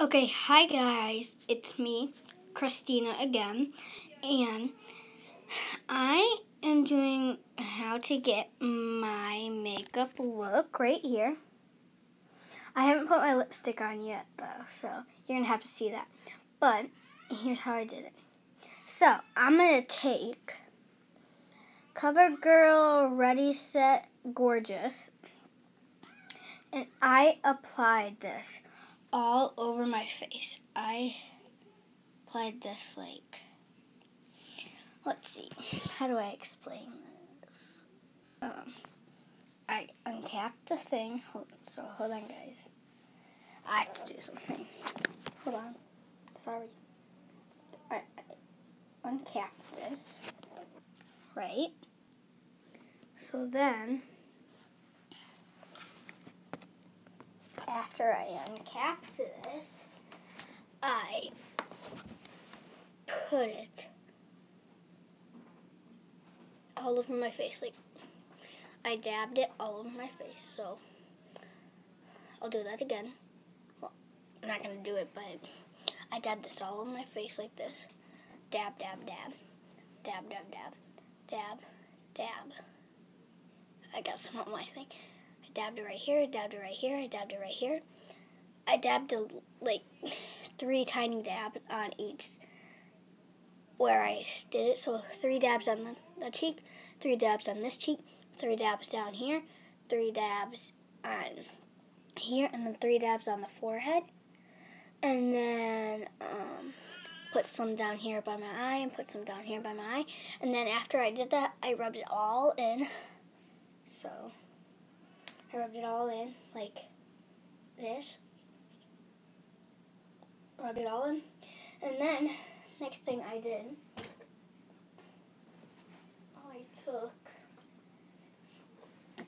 Okay, hi guys, it's me, Christina again, and I am doing how to get my makeup look right here. I haven't put my lipstick on yet though, so you're gonna have to see that. But here's how I did it. So I'm gonna take CoverGirl Ready Set Gorgeous, and I applied this all over my face. I applied this like, let's see, how do I explain this? I uncapped the thing, hold on guys. I have to do something. Hold on, sorry. I uncapped this, right? So then, after I uncapped this, I put it all over my face. Like, I dabbed it all over my face. So, I'll do that again. Well, I'm not going to do it, but I dabbed this all over my face like this. Dab, dab, dab. Dab, dab, dab. Dab, dab. I got some on my thing. I dabbed it right here, I dabbed it right here, I dabbed it right here. I dabbed like 3 tiny dabs on each where I did it. So 3 dabs on the cheek, 3 dabs on this cheek, 3 dabs down here, 3 dabs on here, and then 3 dabs on the forehead. And then put some down here by my eye and put some down here by my eye. And then after I did that, I rubbed it all in. So I rubbed it all in like this. Rubbed it all in. And then, next thing I did, I took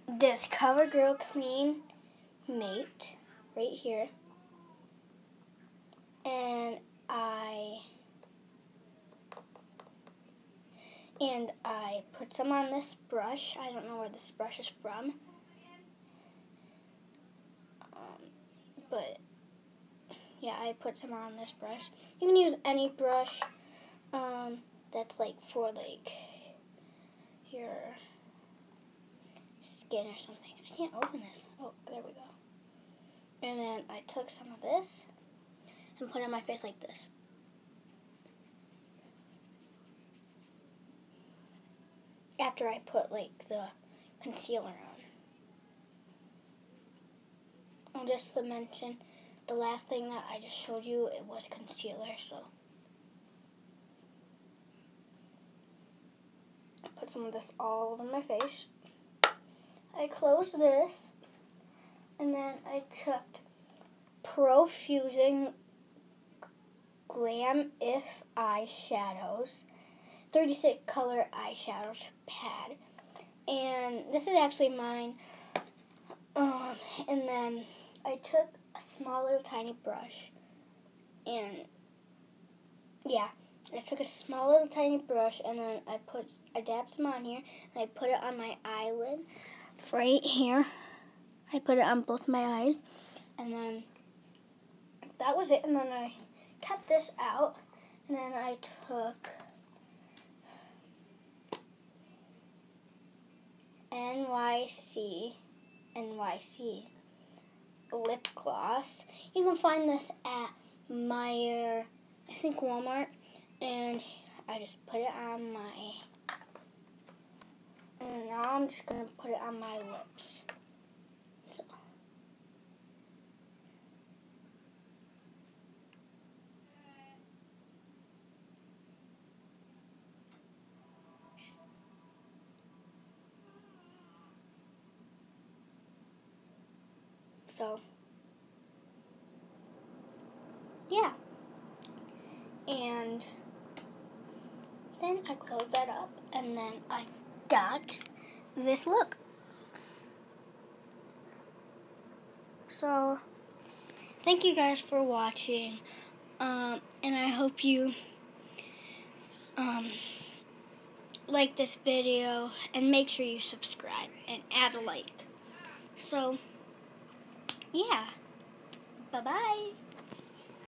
this CoverGirl Clean Mate right here. And I put some on this brush. I don't know where this brush is from. But yeah, I put some on this brush. You can use any brush that's like for like your skin or something. I can't open this. Oh, there we go. And then I took some of this and put it on my face like this. After I put like the concealer on. And just to mention, the last thing that I just showed you, it was concealer, so I put some of this all over my face. I closed this, and then I took Profusion Glam If Eyeshadows, 36 color eyeshadows pad, and this is actually mine. And then I took a small little tiny brush, and yeah, I took a small little tiny brush, and then I dabbed some on here, and I put it on my eyelid right here. I put it on both my eyes, and then that was it. And then I kept this out, and then I took NYC lip gloss. You can find this at Meijer, I think Walmart, and I just put it on and now I'm just going to put it on my lips. So yeah. And then I closed that up, and then I got this look. So thank you guys for watching, and I hope you like this video, and make sure you subscribe and add a like. So yeah, bye bye.